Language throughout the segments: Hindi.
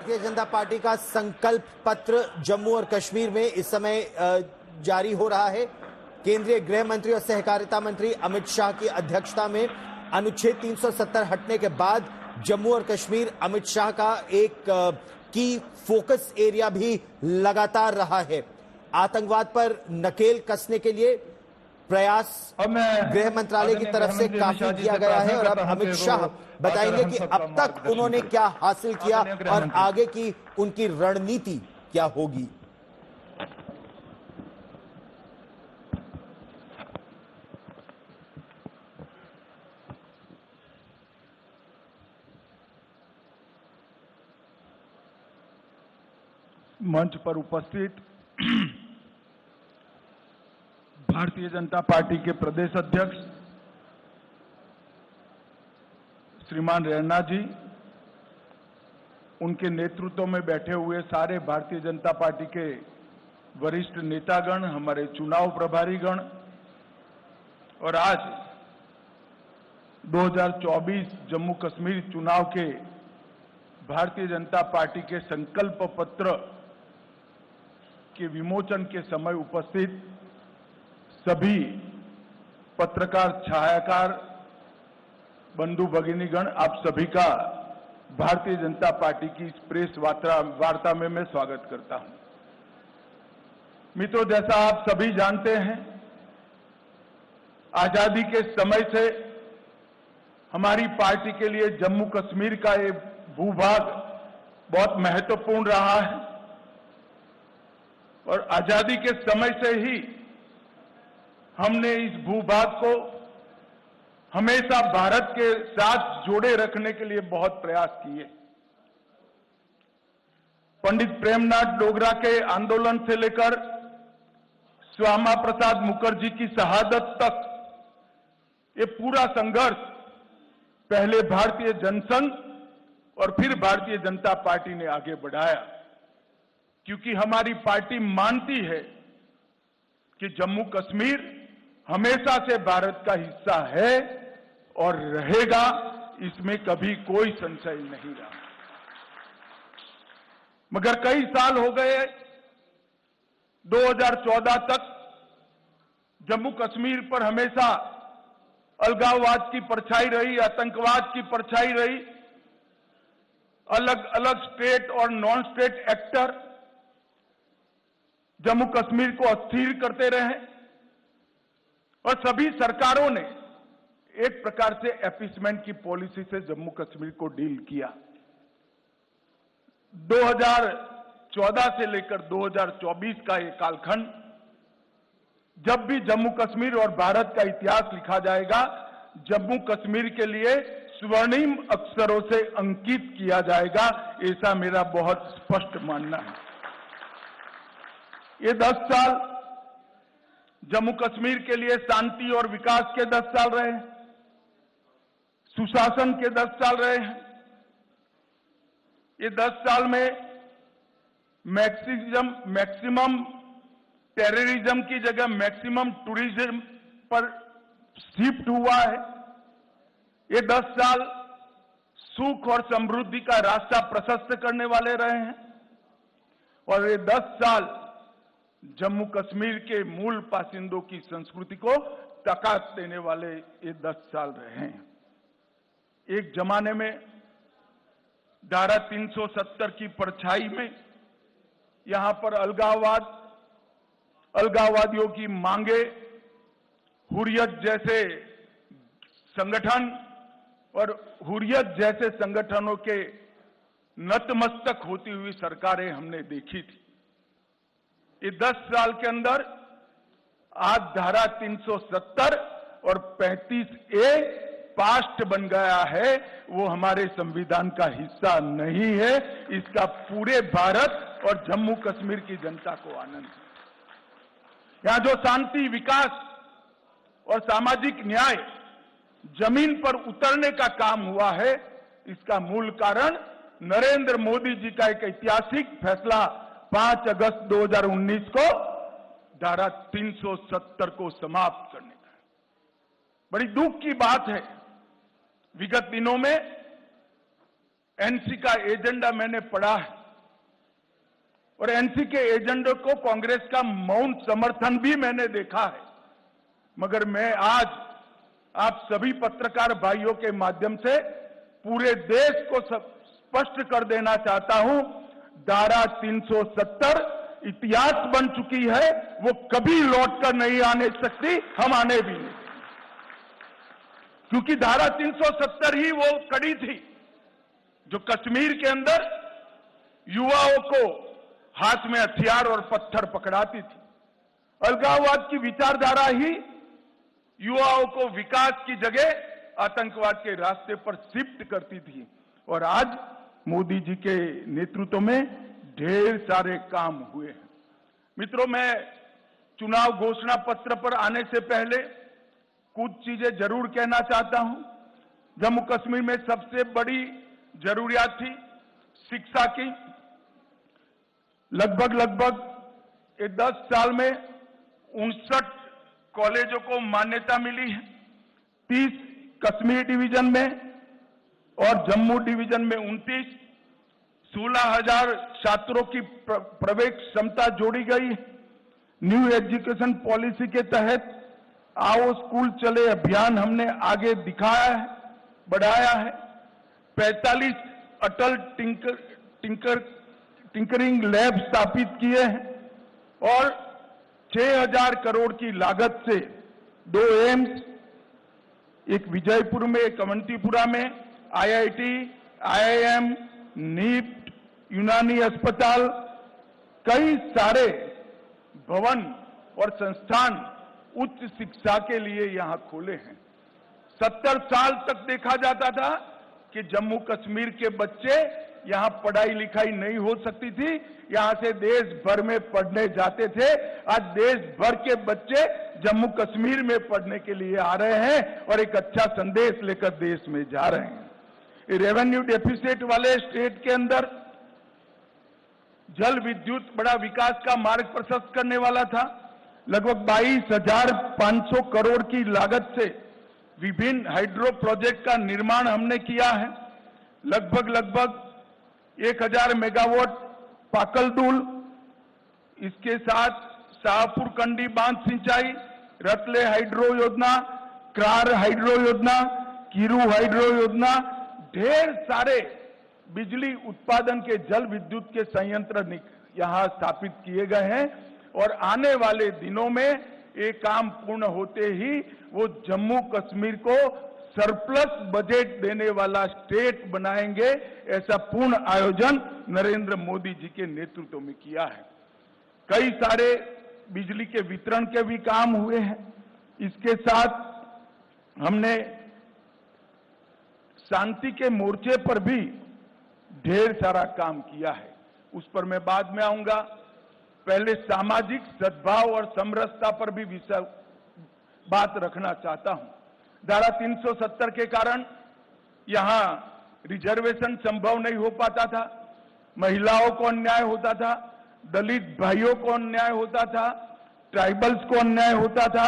भारतीय जनता पार्टी का संकल्प पत्र जम्मू और कश्मीर में इस समय जारी हो रहा है। केंद्रीय गृह मंत्री और सहकारिता मंत्री अमित शाह की अध्यक्षता में अनुच्छेद 370 हटने के बाद जम्मू और कश्मीर अमित शाह का एक की फोकस एरिया भी लगातार रहा है। आतंकवाद पर नकेल कसने के लिए प्रयास गृह मंत्रालय की तरफ से काफी किया गया है और अब अमित शाह बताएंगे कि अब तक उन्होंने क्या हासिल किया और आगे की उनकी रणनीति क्या होगी। मंच पर उपस्थित भारतीय जनता पार्टी के प्रदेश अध्यक्ष श्रीमान रैना जी, उनके नेतृत्व में बैठे हुए सारे भारतीय जनता पार्टी के वरिष्ठ नेतागण, हमारे चुनाव प्रभारीगण और आज 2024 जम्मू कश्मीर चुनाव के भारतीय जनता पार्टी के संकल्प पत्र के विमोचन के समय उपस्थित सभी पत्रकार, छायाकार, बंधु भगिनीगण, आप सभी का भारतीय जनता पार्टी की इस प्रेस वार्ता में मैं स्वागत करता हूं। मित्रों, जैसा आप सभी जानते हैं, आजादी के समय से हमारी पार्टी के लिए जम्मू कश्मीर का ये भूभाग बहुत महत्वपूर्ण रहा है और आजादी के समय से ही हमने इस भूभाग को हमेशा भारत के साथ जोड़े रखने के लिए बहुत प्रयास किए। पंडित प्रेमनाथ डोगरा के आंदोलन से लेकर श्यामा प्रसाद मुखर्जी की शहादत तक ये पूरा संघर्ष पहले भारतीय जनसंघ और फिर भारतीय जनता पार्टी ने आगे बढ़ाया, क्योंकि हमारी पार्टी मानती है कि जम्मू कश्मीर हमेशा से भारत का हिस्सा है और रहेगा, इसमें कभी कोई संशय नहीं रहा। मगर कई साल हो गए, 2014 तक जम्मू कश्मीर पर हमेशा अलगाववाद की परछाई रही, आतंकवाद की परछाई रही। अलग अलग स्टेट और non state actor Jammu Kashmir को अस्थिर करते रहे और सभी सरकारों ने एक प्रकार से अपीसमेंट की पॉलिसी से जम्मू कश्मीर को डील किया। 2014 से लेकर 2024 का ये कालखंड, जब भी जम्मू कश्मीर और भारत का इतिहास लिखा जाएगा, जम्मू कश्मीर के लिए स्वर्णिम अक्षरों से अंकित किया जाएगा, ऐसा मेरा बहुत स्पष्ट मानना है। ये 10 साल जम्मू कश्मीर के लिए शांति और विकास के 10 साल रहे हैं, सुशासन के 10 साल रहे हैं। ये 10 साल में मैक्सिमम टेररिज्म की जगह मैक्सिमम टूरिज्म पर शिफ्ट हुआ है। ये 10 साल सुख और समृद्धि का रास्ता प्रशस्त करने वाले रहे हैं और ये 10 साल जम्मू कश्मीर के मूल बासिंदों की संस्कृति को ताकत देने वाले ये 10 साल रहे हैं। एक जमाने में धारा 370 की परछाई में यहां पर अलगाववादियों की मांगे, हुर्रियत जैसे संगठन और हुर्रियत जैसे संगठनों के नतमस्तक होती हुई सरकारें हमने देखी थी। ये 10 साल के अंदर आज धारा 370 और 35A पास्ट बन गया है, वो हमारे संविधान का हिस्सा नहीं है। इसका पूरे भारत और जम्मू कश्मीर की जनता को आनंद है। यहां जो शांति, विकास और सामाजिक न्याय जमीन पर उतरने का काम हुआ है, इसका मूल कारण नरेंद्र मोदी जी का एक ऐतिहासिक फैसला 5 अगस्त 2019 को धारा 370 को समाप्त करने का। बड़ी दुख की बात है, विगत दिनों में एनसी का एजेंडा मैंने पढ़ा है और एनसी के एजेंडे को कांग्रेस का मौन समर्थन भी मैंने देखा है। मगर मैं आज आप सभी पत्रकार भाइयों के माध्यम से पूरे देश को स्पष्ट कर देना चाहता हूं, धारा 370 इतिहास बन चुकी है, वो कभी लौटकर नहीं आने सकती, हम आने भी नहीं, क्योंकि धारा 370 ही वो कड़ी थी जो कश्मीर के अंदर युवाओं को हाथ में हथियार और पत्थर पकड़ाती थी। अलगाववाद की विचारधारा ही युवाओं को विकास की जगह आतंकवाद के रास्ते पर शिफ्ट करती थी। और आज मोदी जी के नेतृत्व में ढेर सारे काम हुए हैं। मित्रों, मैं चुनाव घोषणा पत्र पर आने से पहले कुछ चीजें जरूर कहना चाहता हूं। जम्मू कश्मीर में सबसे बड़ी जरूरियात थी शिक्षा की। लगभग 10 साल में 59 कॉलेजों को मान्यता मिली है। 30 कश्मीर डिवीजन में और जम्मू डिवीजन में 29, 16,000 छात्रों की प्रवेश क्षमता जोड़ी गई है। न्यू एजुकेशन पॉलिसी के तहत आओ स्कूल चले अभियान हमने आगे दिखाया है, बढ़ाया है। 45 अटल टिंकरिंग लैब स्थापित किए हैं और 6,000 करोड़ की लागत से 2 एम्स, एक विजयपुर में, एक अवंतीपुरा में, आईआईटी, आईआईएम, नीट, यूनानी अस्पताल, कई सारे भवन और संस्थान उच्च शिक्षा के लिए यहां खोले हैं। 70 साल तक देखा जाता था कि जम्मू कश्मीर के बच्चे यहां पढ़ाई लिखाई नहीं हो सकती थी, यहां से देश भर में पढ़ने जाते थे। आज देश भर के बच्चे जम्मू कश्मीर में पढ़ने के लिए आ रहे हैं और एक अच्छा संदेश लेकर देश में जा रहे हैं। रेवेन्यू डेफिसिट वाले स्टेट के अंदर जल विद्युत बड़ा विकास का मार्ग प्रशस्त करने वाला था। लगभग 22,500 करोड़ की लागत से विभिन्न हाइड्रो प्रोजेक्ट का निर्माण हमने किया है। लगभग 1,000 मेगावाट पाकलदुल, इसके साथ शाहपुर कंडी बांध सिंचाई, रतले हाइड्रो योजना, क्रार हाइड्रो योजना, कीरू हाइड्रो योजना, ढेर सारे बिजली उत्पादन के जल विद्युत के संयंत्र यहां स्थापित किए गए हैं। और आने वाले दिनों में ये काम पूर्ण होते ही वो जम्मू कश्मीर को सरप्लस बजट देने वाला स्टेट बनाएंगे। ऐसा पूर्ण आयोजन नरेंद्र मोदी जी के नेतृत्व में किया है। कई सारे बिजली के वितरण के भी काम हुए हैं। इसके साथ हमने शांति के मोर्चे पर भी ढेर सारा काम किया है, उस पर मैं बाद में आऊंगा। पहले सामाजिक सद्भाव और समरसता पर भी बात रखना चाहता हूं। धारा 370 के कारण यहां रिजर्वेशन संभव नहीं हो पाता था, महिलाओं को अन्याय होता था, दलित भाइयों को अन्याय होता था, ट्राइबल्स को अन्याय होता था।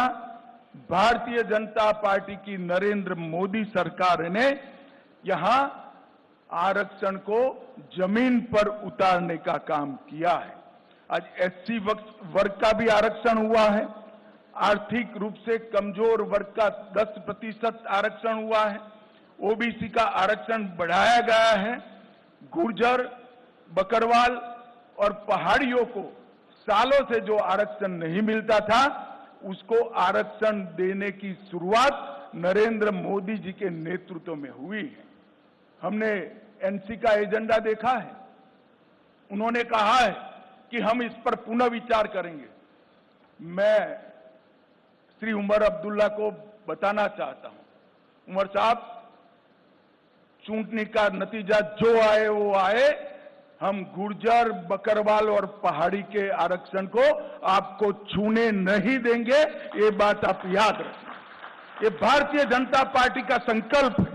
भारतीय जनता पार्टी की नरेंद्र मोदी सरकार ने यहां आरक्षण को जमीन पर उतारने का काम किया है। आज एससी वर्ग का भी आरक्षण हुआ है। आर्थिक रूप से कमजोर वर्ग का 10% आरक्षण हुआ है। ओबीसी का आरक्षण बढ़ाया गया है। गुर्जर, बकरवाल और पहाड़ियों को सालों से जो आरक्षण नहीं मिलता था, उसको आरक्षण देने की शुरुआत नरेंद्र मोदी जी के नेतृत्व में हुई है। हमने एनसी का एजेंडा देखा है। उन्होंने कहा है कि हम इस पर पुनः विचार करेंगे। मैं श्री उमर अब्दुल्ला को बताना चाहता हूं, उमर साहब, चुनाव का नतीजा जो आए वो आए, हम गुर्जर, बकरवाल और पहाड़ी के आरक्षण को आपको छूने नहीं देंगे। ये बात आप याद रखना। ये भारतीय जनता पार्टी का संकल्प है।